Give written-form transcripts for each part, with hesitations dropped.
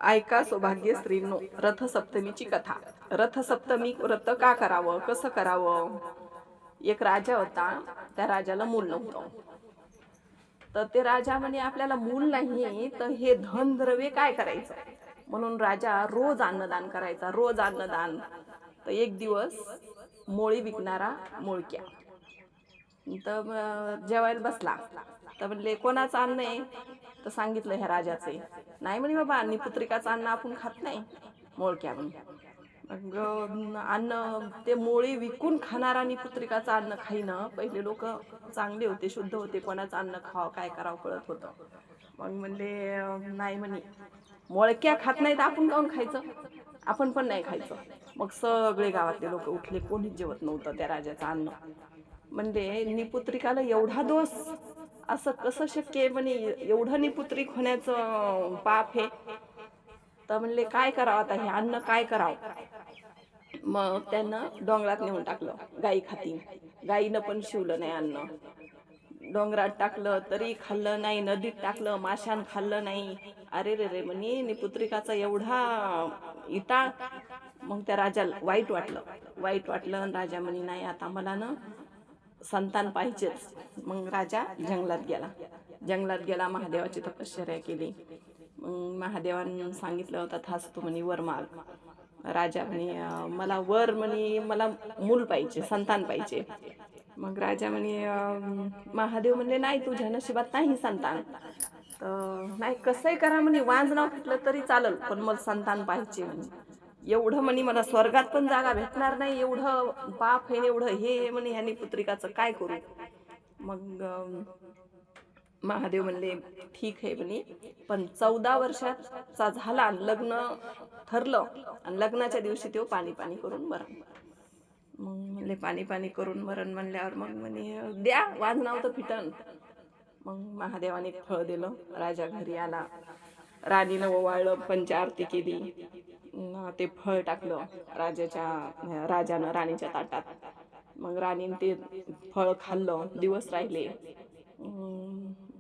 ऐका सौभाग्य स्त्रींनो, रथसप्तमीची कथा. रथसप्तमी व्रत का करावं, कसं करावं? एक राजा होता, त्या राजाला मूल नव्हतं. तर ते राजा म्हणे आपल्याला मूल नाही तर हे धन द्रव्य काय करायचं, म्हणून राजा रोज अन्नदान करायचा, रोज अन्नदान. तर एक दिवस मोळी विकणारा मोळक्या तर जेवायला बसला. तर म्हणले कोणाचं अन्न आहे, तर सांगितलं ह्या राजाचे. नाही म्हणे बाबा, निपुत्रिकाचं अन्न आपण खात नाही. मोळक्या म्हणे मग अन्न ते मोळी विकून खाणारा निपुत्रिकाचं अन्न खाईनं. पहिले लोक चांगले होते, शुद्ध होते, कोणाचं अन्न खावं काय करावं कळत होतं. मग म्हणले नाही म्हणे, मोळक्या खात नाही तर आपण काऊन खायचं, आपण पण नाही खायचं. मग सगळे गावातले लोक उठले, कोणीच जेवत नव्हतं त्या राजाचं अन्न. म्हणजे निपुत्रिकाला एवढा दोष, असं कसं शक्य आहे म्हणे, एवढं निपुत्रिक होण्याचं पाप हे. तर म्हणले काय करावं आता, हे अन्न काय करावं. मग त्यांना डोंगरात नेऊन टाकलं, गाई खाती. गाईनं पण शिवलं नाही अन्न. डोंगरात टाकलं तरी खाल्लं नाही, नदीत टाकलं माशान खाल्लं नाही. अरे रे रे म्हणे, निपुत्रिकाचा एवढा इटाळ. मग त्या राजाला वाईट वाटलं आणि राजा म्हणे नाही, आता मला ना संतान पाहिजेच. मग राजा जंगलात गेला, महादेवाची तपश्चर्या केली. मग महादेवानं सांगितलं तथास्तु म्हणे, वर माग. राजा म्हणे मला वर म्हणे, मला मूल पाहिजे, संतान पाहिजे. मग राजा म्हणे महादेव म्हणले नाही, तुझ्या नशिबात नाही संतान. तर नाही, कसंही करा म्हणे, वांज नाव फिटलं तरी चालेल, पण मला संतान पाहिजे म्हणे. एवढं म्हणे मला स्वर्गात पण जागा भेटणार नाही, एवढं पाप आहे, एवढं हे म्हणे, ह्यानी पुत्रिकाचं काय करू. मग महादेव म्हणले ठीक आहे म्हणे, पण 14 वर्षाचा झाला, लग्न ठरलं आणि लग्नाच्या दिवशी तो पाणी पाणी करून मरण. मग म्हणले पाणी पाणी करून मरण म्हणल्यावर मग म्हणे द्या, वाज नाव तर फिटन. मग महादेवाने एक फळ दिलं, राजा घरी आला, राणीनं ओवाळलं, पंचारती केली, ते फळ टाकलं राजानं राणीच्या ताटात. मग राणीने ते फळ खाल्लं, दिवस राहिले,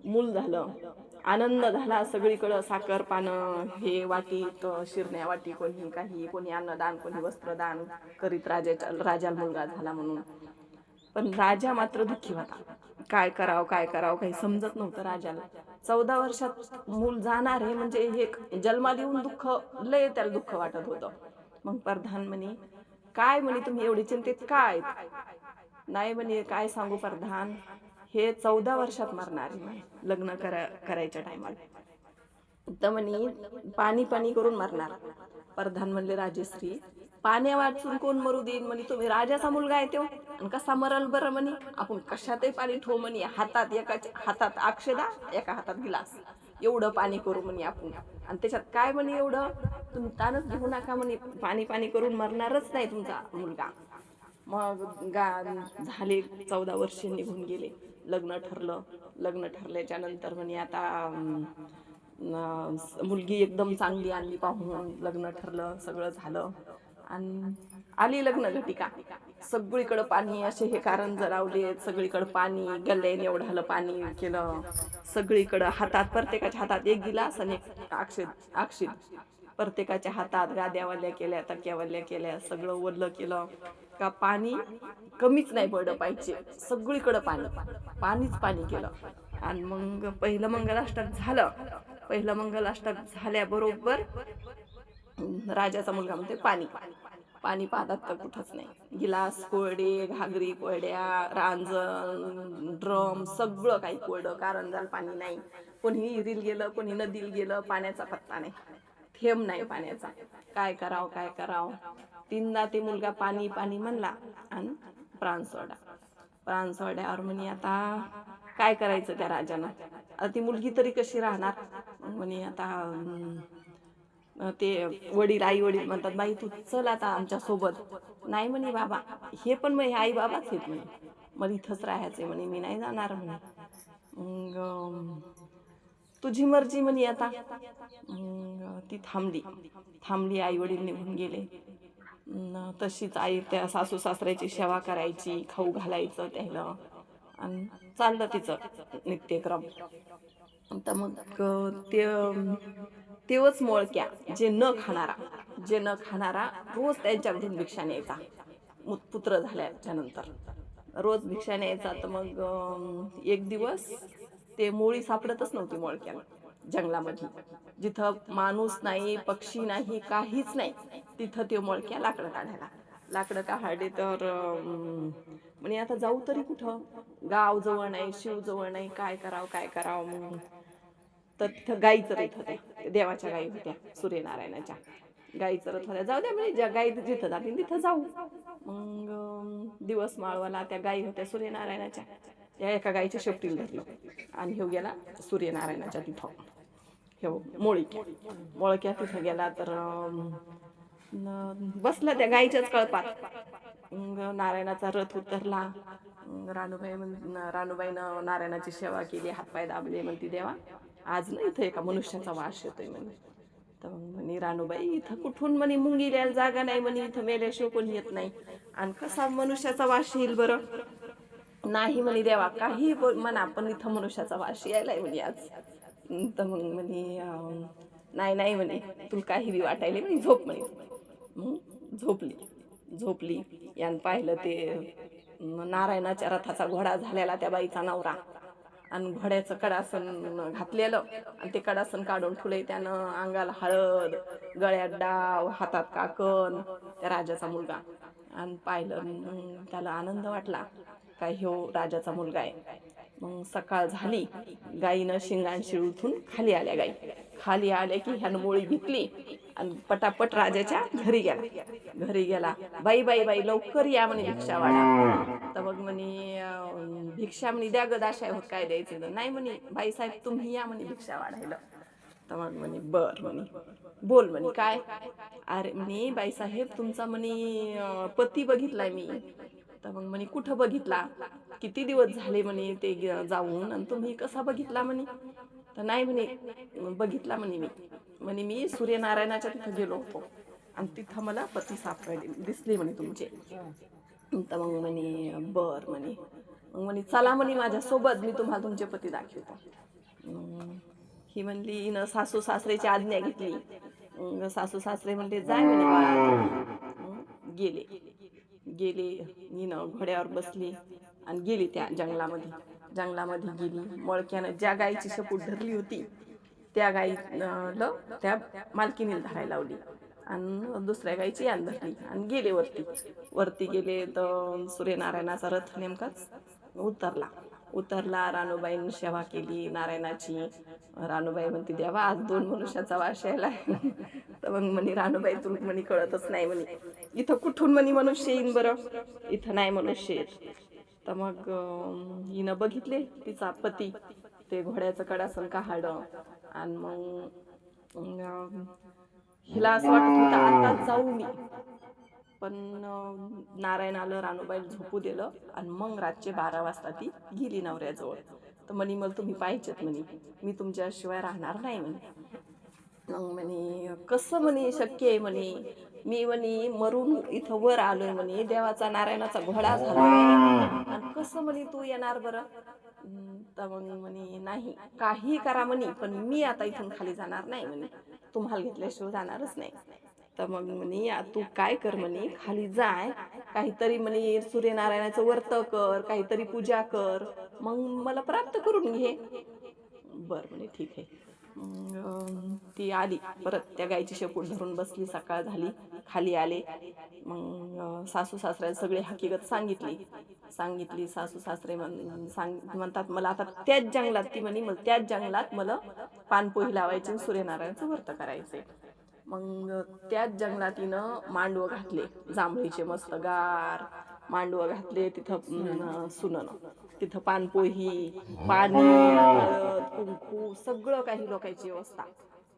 मूल झालं, आनंद झाला. सगळीकडं साखर पानं हे वाटीत, शिरण्या वाटी, कोणी काही, कोणी अन्नदान, कोणी वस्त्रदान करीत राजाला मुलगा झाला म्हणून. पण राजा मात्र दुःखी होता. काय करावं काही समजत नव्हतं राजाला. 14 वर्षात मूल जाणार आहे म्हणजे हे जन्माला येऊन दुःख, लय त्याला दुःख वाटत होतं. मग प्रधान म्हणे काय म्हणे, तुम्ही एवढी चिंतित काय. नाही म्हणे काय सांगू प्रधान, हे 14 वर्षात मरणार आहे लग्न करायच्या टायमाला. तर म्हणे पाणी पाणी करून मरणार. प्रधान म्हणले राजश्री, पाण्या वाचून कोण मरू देईन म्हणे, तुम्ही राजाचा मुलगा आहे तो आणि कसा मरल बरं म्हणे. आपण कशातही पाणी ठेवू म्हणे, हातात, एकाच्या हातात अक्षदा, एका हातात गिलास, एवढं पाणी करू म्हणे आपण. आणि त्याच्यात काय म्हणे एवढं, तुम्ही ताणच घेऊ नका म्हणे, पाणी पाणी करून मरणारच नाही तुमचा मुलगा. मग झाले 14 वर्ष निघून गेले, लग्न ठरलं. लग्न ठरल्याच्या नंतर म्हणे आता मुलगी एकदम चांगली आणली पाहून, लग्न ठरलं, सगळं झालं आणि आली लग्न घटिका. सगळीकडं पाणी, असे हे कारंजे लावले, सगळीकडं पाणी, गल्ल्याने एवढं पाणी केलं. सगळीकडं हातात, प्रत्येकाच्या हातात एक गिलास आणि एक अक्षित, प्रत्येकाच्या हातात गाद्यावाल्या केल्या, तक्यावाल्या केल्या, सगळं ओलं केलं का पाणी कमीच नाही पडलं पाहिजे. सगळीकडं पाणीच पाणी केलं. आणि मग पहिलं मंगलाष्टक झालं. पहिलं मंगलाष्टक झाल्याबरोबर राजाचा मुलगा म्हणते पाणी पाणी पाहतात तर कुठंच नाही. गिलास कोरडे, घागरी कोरड्या, रांजण, ड्रम, सगळं काही कोरडं, कारंजाला पाणी नाही. कोणी विहिरीला गेलं, कोणी नदीला गेलं, पाण्याचा पत्ता नाही, थेंब नाही पाण्याचा. काय करावं. 3दा ते मुलगा पाणी पाणी म्हणला आणि प्राण सोडल्यावर म्हणे आता काय करायचं त्या राजानं. आता ती मुलगी तरी कशी राहणार. म्हणे आता ते आई वडील म्हणतात, बाई तू चल आता आमच्या सोबत. नाही म्हणे बाबा, हे पण मग आई बाबाच आहेत म्हणे, मला इथंच राहायचंय म्हणे, मी नाही जाणार म्हणे. मग तुझी मर्जी म्हणे आता. ती थांबली, आई वडील निघून गेले. तशीच आई त्या सासू सासऱ्याची सेवा करायची, खाऊ घालायचं त्याला आणि चाललं तिचं नित्यक्रम. तर मग तेवच मोळक्या जे न खाणारा रोज त्यांच्याकडून भिक्षा न्यायचा. पुत्र झाल्याच्या नंतर रोज भिक्षा न्यायचा. तर मग एक दिवस ते मोळी सापडतच नव्हती मोळक्याला जंगलामध्ये. जिथं माणूस नाही, पक्षी नाही, काहीच नाही, तिथं ते मोळक्या लाकडं काढले. तर म्हणे आता जाऊ तरी कुठं, गाव जवळ नाही, शिव जवळ नाही, काय करावं मग. तर तिथं गाई चरत होत्या, देवाच्या गाई होत्या, सूर्यनारायणाच्या गाई चरत होत्या. जाऊ द्या म्हणजे ज्या गाई जिथं जातील तिथं जाऊ. मग दिवस माळवाला त्या गाई होत्या सूर्यनारायणाच्या. त्या एका गाईची शेपटीला धरली आणि ह्यो गेला सूर्यनारायणाच्या तिथं. ह्यो मोळक्या तिथं गेला. तर बसला त्या गाईच्याच कळपात. नारायणाचा रथ उतरला. रानूबाईनं नारायणाची सेवा केली, हातपाय दाबले. म्हणती देवा आज ना इथं एका मनुष्याचा वास येतोय म्हणे. तर म्हणे रानूबाई इथं कुठून म्हणे मुंगी द्यायला जागा नाही म्हणे, इथं मेल्याशिवाय कोणी येत नाही आणि कसा मनुष्याचा वास येईल बरं. नाही म्हणे देवा काही म्हणा पण इथं मनुष्याचा वास यायलाय म्हणे आज. तर मग म्हणे नाही म्हणे तुला काही बी वाटायला म्हणे, झोप म्हणे. मग झोपली. यानं पाहिलं ते नारायणाच्या रथाचा घोडा झालेला त्या बाईचा नवरा, आणि घोड्याचं कडासन घातलेलं आणि ते कडासन काढून ठुले. त्यानं अंगाला हळद, गळ्यात डाव, हातात काकण, त्या राजाचा मुलगा. आणि पाहिलं त्याला आनंद वाटला, काय ह्यो राजाचा मुलगा आहे. मग सकाळ झाली, गाईनं शिंगांशी उठून खाली आल्या. गाई खाली आल्या की ह्यानं मोळी घेतली आणि पटापट राजाच्या घरी गेला. बाई लवकर या म्हणे, भिक्षा वाढा. तर मग म्हणे भिक्षा म्हणे द्या ग दाशाय होत, काय द्यायचं नाही म्हणे. बाईसाहेब तुम्ही या म्हणे भिक्षा वाढायला. तर मग म्हणे बर म्हणे, बोल म्हणे काय. अरे म्हणे बाईसाहेब तुमचा म्हणे पती बघितलाय मी. तर मग म्हणे कुठं बघितला, किती दिवस झाले म्हणे ते जाऊन, आणि तुम्ही कसा बघितला म्हणे. तर नाही म्हणे बघितला म्हणे मी सूर्यनारायणाच्या तिथं गेलो होतो आणि तिथं मला पती सापडले दिसले म्हणे तुमचे. तर मग म्हणे बर म्हणे. मग म्हणे चला म्हणे माझ्यासोबत, मी तुम्हाला तुमचे पती दाखवतो. ही म्हणली न सासू सासरेची आज्ञा घेतली. सासू सासरे म्हणले जाय म्हणे बाळा. गेले हिनं घोड्यावर बसली आणि गेली त्या जंगलामध्ये गेली. मोळक्यानं ज्या गाईची शेपूट धरली होती त्या गाईला त्या मालकीनीला धरायला लावली आणि दुसऱ्या गाईची यान धरली आणि गेले वरती गेले. तर सूर्यनारायणाचा रथ नेमकाच उतरला. रानूबाईंनी सेवा केली नारायणाची. रानूबाई म्हणते देवा आज 2 मनुष्याचा वास यायला. तर मग म्हणे रानूबाई तुला म्हणे कळतच नाही म्हणे, इथं कुठून म्हणे मनुष्य येईन बरं, इथं नाही मनुष्य येत. तर मग हिनं बघितले तिचा पती ते घोड्याचं कडासन काढलं आणि मग हिला असं वाटत होतं आता जाऊ मी. पण नारायण आलं, रानूबाईला झोपू दिलं आणि मग रातचे 12 वाजता ती गेली नवऱ्याजवळ. तर म्हणे मला तुम्ही पाहिजेत म्हणे, मी तुमच्याशिवाय राहणार नाही म्हणे. मग म्हणे कसं म्हणे शक्य आहे म्हणे, मी म्हणे मरून इथं वर आलोय म्हणे, देवाचा नारायणाचा घोडा झालोय आणि कसं म्हणे तू येणार बरं. तर मग म्हणे नाही काही करा म्हणे, पण मी आता इथून खाली जाणार नाही म्हणे, तुम्हाला घेतल्याशिवाय जाणारच नाही. तर मग म्हणे तू काय कर म्हणे, खाली जाय, काहीतरी म्हणे सूर्यनारायणाचं व्रत कर, काहीतरी पूजा कर, मग मला प्राप्त करून घे. बर म्हणे ठीक आहे. ती आली परत, त्या गायची शेपूट धरून बसली. सकाळ झाली, खाली आले. मग सासू सासऱ्याला सगळी हकीकत सांगितली. सासू सासरे म्हणतात मला आता त्याच जंगलात, ती म्हणे मला त्याच जंगलात मला पानपोही लावायची, सूर्यनारायणाचं व्रत करायचे. मग त्याच जंगलात तिनं मांडवं घातले, जांभळीचे मस्त गार मांडवं घातले. तिथं तिथं पानपोही, पाणी, हळद, कुंकू, सगळं काही लोकांची व्यवस्था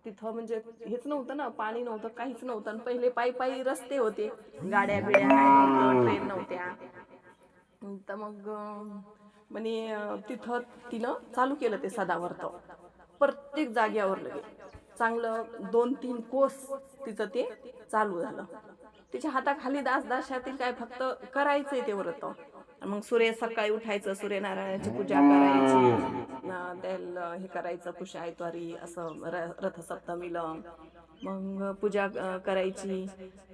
तिथं. म्हणजे हेच नव्हतं ना, पाणी नव्हतं, काहीच नव्हतं. आणि पहिले पायी रस्ते होते, गाड्या बिड्या काय नव्हतं, ट्रेन नव्हत्या. तर मग म्हणे तिथं तिनं चालू केलं ते सदाव्रत. प्रत्येक जाग्यावर लगे चांगलं 2-3 कोस तिचं ते चालू झालं. तिच्या हाताखाली दासदाशातील काय फक्त करायचंय ते व्रत आणि मग सकाळी उठायचं, सूर्यनारायणाची पूजा करायची, त्याला हे करायचं पुष्य आयतवारी असं रथसप्तमीला मग पूजा करायची.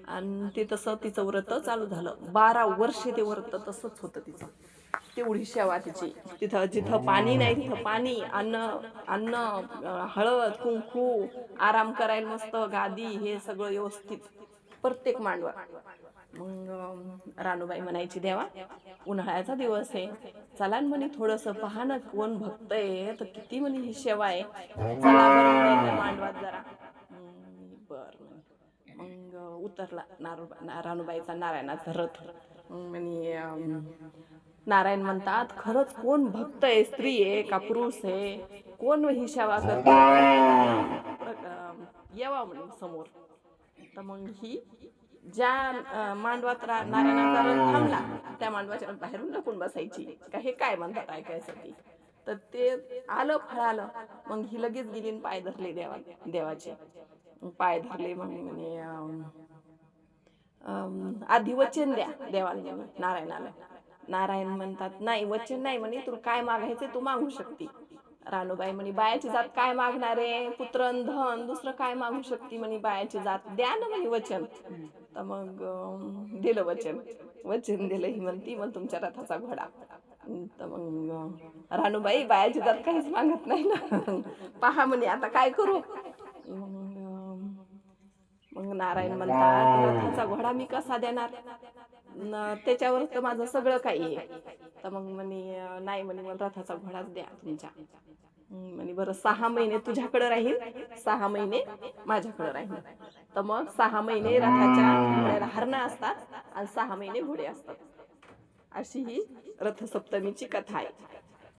आणि ते तसं तिचं व्रत चालू झालं. 12 वर्षे ते व्रत तसंच होतं तिचं. तेवढी सेवा तिची. तिथं जिथं पाणी नाही तिथं पाणी, अन्न अन्न हळद कुंकू, आराम करायला मस्त गादी, हे सगळं व्यवस्थित प्रत्येक मांडवा. मग रानूबाई म्हणायची, देवा उन्हाळ्याचा दिवस आहे, चला म्हणे थोडंसं पहा ना कोण भक्त आहे, तर किती म्हणे ही सेवा आहे, चला बरं म्हणे त्या मांडवात जरा. बर मग उतरला रानूबाईचा नारायणाचा रथ. म्हणे नारायण म्हणतात, खरंच कोण भक्त आहे, स्त्री आहे का पुरुष आहे, कोण ही सेवा करते, येवा म्हणे समोर. तर मग ही ज्या मांडवात नारायणाचा रथ थांबला त्या मांडवाच्या बाहेरून लपून बसायची का हे काय म्हणतात ऐकायसाठी. तर ते आलं फळालं. मग ही लगेच गेली आणि पाय धरले देवाचे. पाय धरले. मग म्हणे आधी वचन द्या देवाला, नारायणाला. नारायण म्हणतात, नाही वचन नाही म्हणे, तुला काय मागायचे तू मागू शकते. रानूबाई म्हणे, बायाची जात काय मागणारे, पुत्र धन दुसरं काय मागू शकते म्हणे, बायाची जात द्या ना म्हणे वचन. तर मग दिलं वचन दिलं. ही म्हणती, मग तुमच्या रथाचा घोडा. तर मग रानूबाई, बायाची जात काहीच मागत नाही ना, पहा म्हणे आता काय करू. मग नारायण म्हणतात, रथाचा घोडा मी कसा देणार, त्याच्यावर तर माझं सगळं काही आहे. तर मग म्हणे, नाही म्हणे, मला रथाचा घोडाच द्या तुमच्या. म्हणे, बरं 6 महिने तुझ्याकडे राहील, 6 महिने माझ्याकडे राहील. तर मग 6 महिने रथाच्या घोड्याला हरणं असतात आणि 6 महिने घोडे असतात. अशी ही रथसप्तमीची कथा आहे.